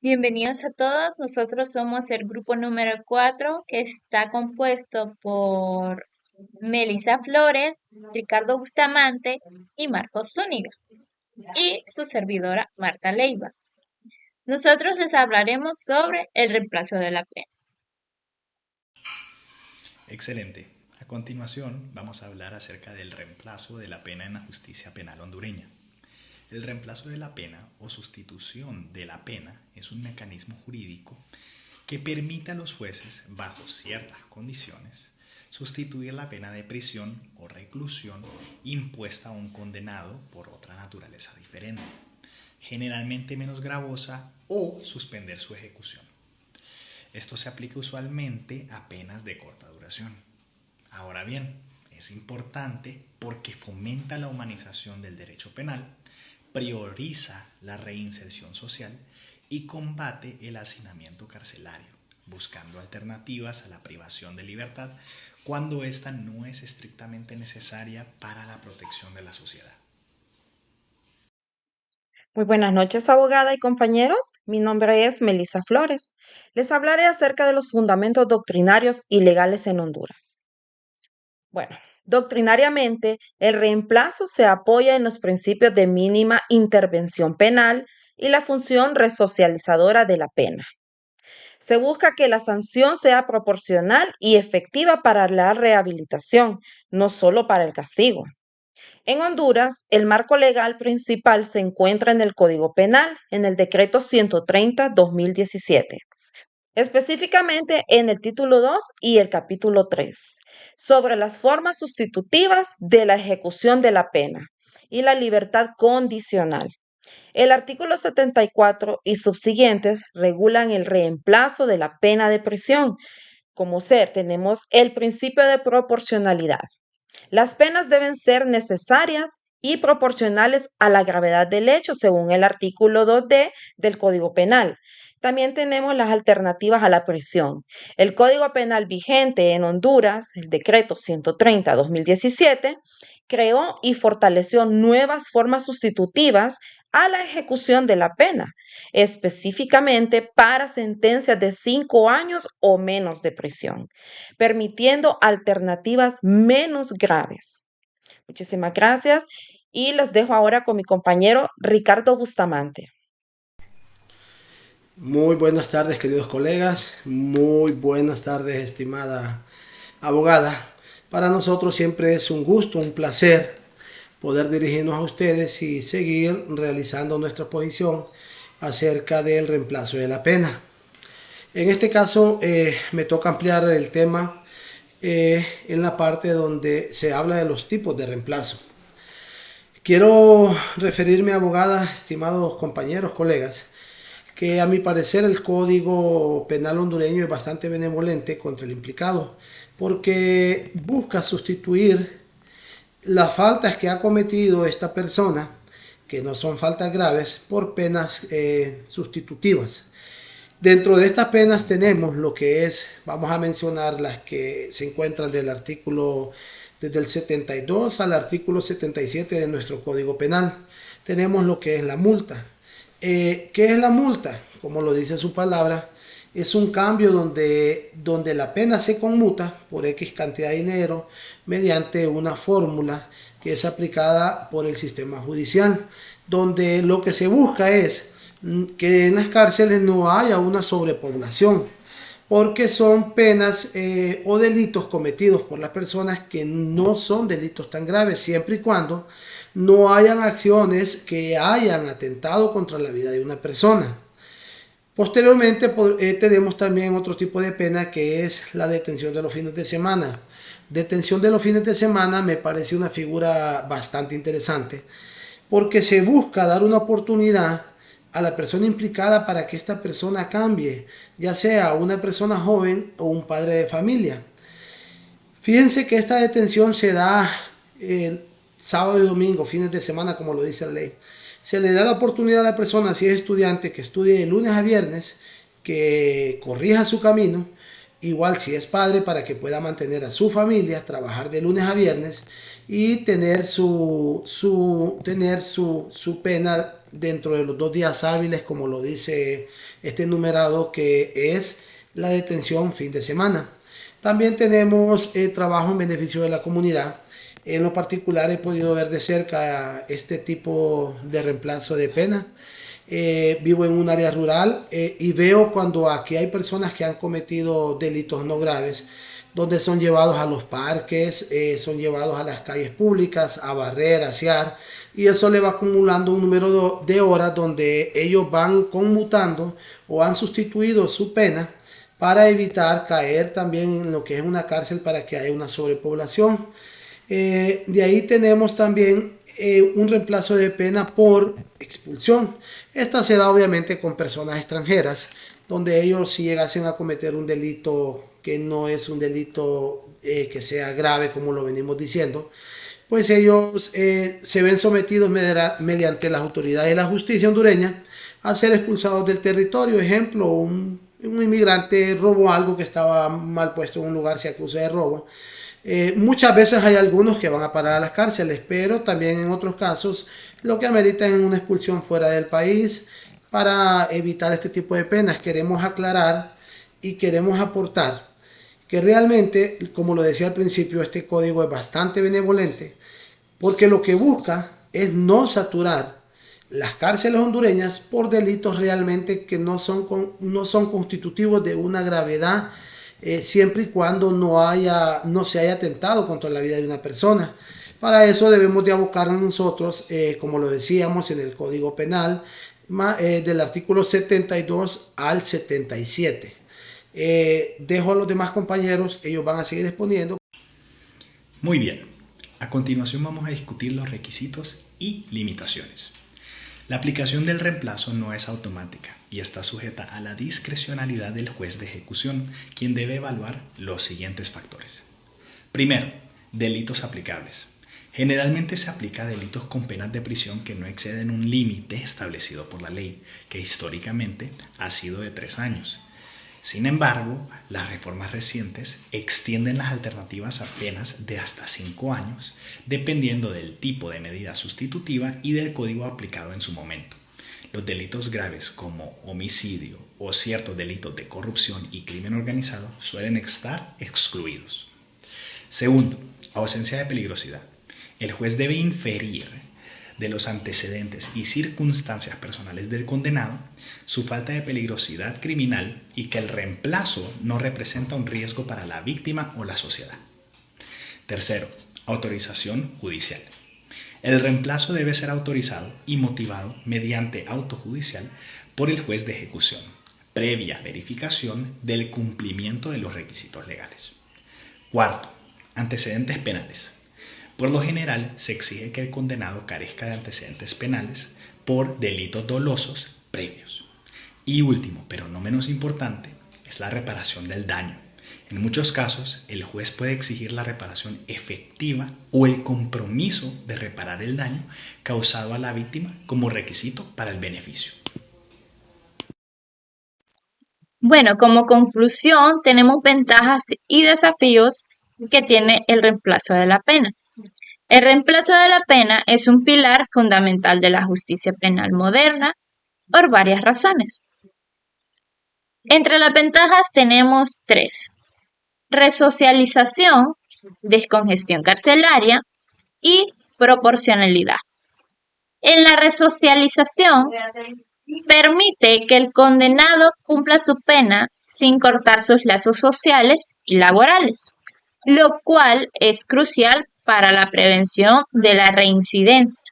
Bienvenidos a todos. Nosotros somos el grupo número 4 que está compuesto por Melissa Flores, Ricardo Bustamante y Marcos Zúñiga y su servidora Marta Leiva. Nosotros les hablaremos sobre el reemplazo de la pena. Excelente. A continuación vamos a hablar acerca del reemplazo de la pena en la justicia penal hondureña. El reemplazo de la pena o sustitución de la pena es un mecanismo jurídico que permite a los jueces, bajo ciertas condiciones, sustituir la pena de prisión o reclusión impuesta a un condenado por otra naturaleza diferente, generalmente menos gravosa, o suspender su ejecución. Esto se aplica usualmente a penas de corta duración. Ahora bien, es importante porque fomenta la humanización del derecho penal, prioriza la reinserción social y combate el hacinamiento carcelario, buscando alternativas a la privación de libertad cuando ésta no es estrictamente necesaria para la protección de la sociedad. Muy buenas noches, abogada y compañeros. Mi nombre es Melissa Flores. Les hablaré acerca de los fundamentos doctrinarios y legales en Honduras. Bueno, doctrinariamente, el reemplazo se apoya en los principios de mínima intervención penal y la función resocializadora de la pena. Se busca que la sanción sea proporcional y efectiva para la rehabilitación, no solo para el castigo. En Honduras, el marco legal principal se encuentra en el Código Penal, en el Decreto 130/2017, específicamente en el título 2 y el capítulo 3, sobre las formas sustitutivas de la ejecución de la pena y la libertad condicional. El artículo 74 y subsiguientes regulan el reemplazo de la pena de prisión. Como ser, tenemos el principio de proporcionalidad. Las penas deben ser necesarias y proporcionales a la gravedad del hecho, según el artículo 2D del Código Penal. También tenemos las alternativas a la prisión. El Código Penal vigente en Honduras, el Decreto 130/2017, creó y fortaleció nuevas formas sustitutivas a la ejecución de la pena, específicamente para sentencias de 5 años o menos de prisión, permitiendo alternativas menos graves. Muchísimas gracias y los dejo ahora con mi compañero Ricardo Bustamante. Muy buenas tardes, queridos colegas. Muy buenas tardes, estimada abogada. Para nosotros siempre es un gusto, un placer poder dirigirnos a ustedes y seguir realizando nuestra posición acerca del reemplazo de la pena. En este caso me toca ampliar el tema en la parte donde se habla de los tipos de reemplazo. Quiero referirme, abogada, estimados compañeros, colegas, que a mi parecer el Código Penal hondureño es bastante benevolente contra el implicado, porque busca sustituir las faltas que ha cometido esta persona, que no son faltas graves, por penas sustitutivas. Dentro de estas penas tenemos lo que es, vamos a mencionar las que se encuentran del artículo, desde el 72 al artículo 77 de nuestro Código Penal. Tenemos lo que es la multa. ¿Qué es la multa? Como lo dice su palabra, es un cambio donde la pena se conmuta por X cantidad de dinero mediante una fórmula que es aplicada por el sistema judicial, donde lo que se busca es que en las cárceles no haya una sobrepoblación, porque son penas o delitos cometidos por las personas que no son delitos tan graves, siempre y cuando no hayan acciones que hayan atentado contra la vida de una persona. Posteriormente tenemos también otro tipo de pena, que es la detención de los fines de semana. Detención de los fines de semana me parece una figura bastante interesante, porque se busca dar una oportunidad a la persona implicada para que esta persona cambie, ya sea una persona joven o un padre de familia. Fíjense que esta detención se da sábado y domingo, fines de semana, como lo dice la ley. Se le da la oportunidad a la persona, si es estudiante, que estudie de lunes a viernes, que corrija su camino, igual si es padre, para que pueda mantener a su familia, trabajar de lunes a viernes y tener su pena dentro de los 2 días hábiles, como lo dice este numerado, que es la detención fin de semana. También tenemos trabajo en beneficio de la comunidad. En lo particular he podido ver de cerca este tipo de reemplazo de pena. Vivo en un área rural y veo cuando aquí hay personas que han cometido delitos no graves, donde son llevados a los parques, son llevados a las calles públicas, a barrer, a asear, y eso le va acumulando un número de horas donde ellos van conmutando o han sustituido su pena para evitar caer también en lo que es una cárcel para que haya una sobrepoblación. De ahí tenemos también un reemplazo de pena por expulsión. Esta se da obviamente con personas extranjeras, donde ellos si llegasen a cometer un delito que no es un delito que sea grave, como lo venimos diciendo, pues ellos se ven sometidos mediante las autoridades de la justicia hondureña a ser expulsados del territorio. Ejemplo, un inmigrante robó algo que estaba mal puesto en un lugar, se acusa de robo. Muchas veces hay algunos que van a parar a las cárceles, pero también en otros casos lo que ameritan es una expulsión fuera del país para evitar este tipo de penas. Queremos aclarar y queremos aportar que realmente, como lo decía al principio, este código es bastante benevolente porque lo que busca es no saturar las cárceles hondureñas por delitos realmente que no son constitutivos de una gravedad, siempre y cuando no se haya atentado contra la vida de una persona. Para eso debemos de abocarnos nosotros, como lo decíamos en el Código Penal, del artículo 72 al 77. Dejo a los demás compañeros, ellos van a seguir exponiendo. Muy bien, a continuación vamos a discutir los requisitos y limitaciones. La aplicación del reemplazo no es automática y está sujeta a la discrecionalidad del juez de ejecución, quien debe evaluar los siguientes factores. Primero, delitos aplicables. Generalmente se aplica a delitos con penas de prisión que no exceden un límite establecido por la ley, que históricamente ha sido de 3 años. Sin embargo, las reformas recientes extienden las alternativas a penas de hasta 5 años, dependiendo del tipo de medida sustitutiva y del código aplicado en su momento. Los delitos graves como homicidio o ciertos delitos de corrupción y crimen organizado suelen estar excluidos. Segundo, ausencia de peligrosidad. El juez debe inferir de los antecedentes y circunstancias personales del condenado su falta de peligrosidad criminal y que el reemplazo no representa un riesgo para la víctima o la sociedad. Tercero, autorización judicial. El reemplazo debe ser autorizado y motivado mediante auto judicial por el juez de ejecución, previa verificación del cumplimiento de los requisitos legales. Cuarto, antecedentes penales. Por lo general, se exige que el condenado carezca de antecedentes penales por delitos dolosos previos. Y último, pero no menos importante, es la reparación del daño. En muchos casos, el juez puede exigir la reparación efectiva o el compromiso de reparar el daño causado a la víctima como requisito para el beneficio. Bueno, como conclusión, tenemos ventajas y desafíos que tiene el reemplazo de la pena. El reemplazo de la pena es un pilar fundamental de la justicia penal moderna por varias razones. Entre las ventajas tenemos 3: resocialización, descongestión carcelaria y proporcionalidad. En la resocialización, permite que el condenado cumpla su pena sin cortar sus lazos sociales y laborales, lo cual es crucial para la prevención de la reincidencia.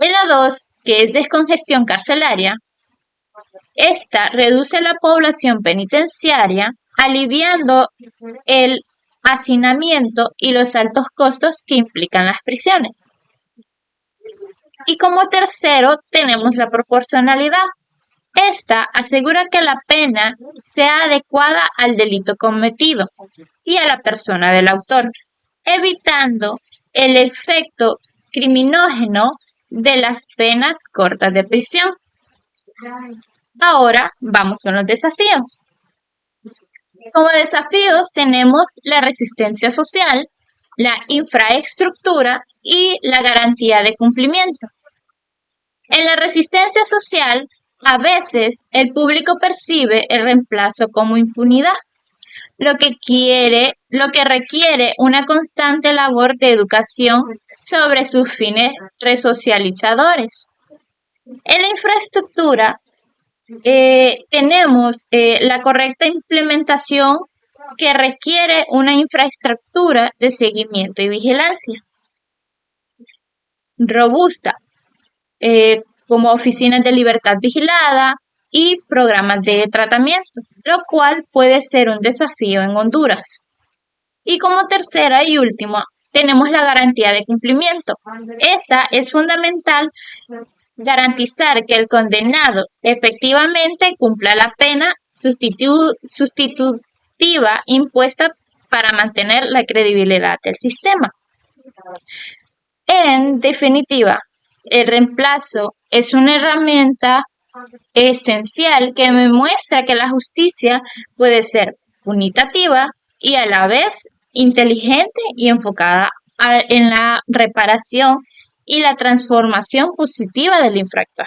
En la 2, que es descongestión carcelaria, esta reduce la población penitenciaria, aliviando el hacinamiento y los altos costos que implican las prisiones. Y como tercero tenemos la proporcionalidad. Esta asegura que la pena sea adecuada al delito cometido y a la persona del autor, evitando el efecto criminógeno de las penas cortas de prisión. Ahora vamos con los desafíos. Como desafíos tenemos la resistencia social, la infraestructura y la garantía de cumplimiento. En la resistencia social, a veces el público percibe el reemplazo como impunidad, lo que requiere una constante labor de educación sobre sus fines resocializadores. En la infraestructura tenemos la correcta implementación que requiere una infraestructura de seguimiento y vigilancia robusta, como oficinas de libertad vigilada y programas de tratamiento, lo cual puede ser un desafío en Honduras. Y como tercera y última, tenemos la garantía de cumplimiento. Esta es fundamental garantizar que el condenado efectivamente cumpla la pena sustitutiva impuesta para mantener la credibilidad del sistema. En definitiva, el reemplazo es una herramienta esencial que me muestra que la justicia puede ser punitativa y a la vez inteligente y enfocada en la reparación y la transformación positiva del infractor.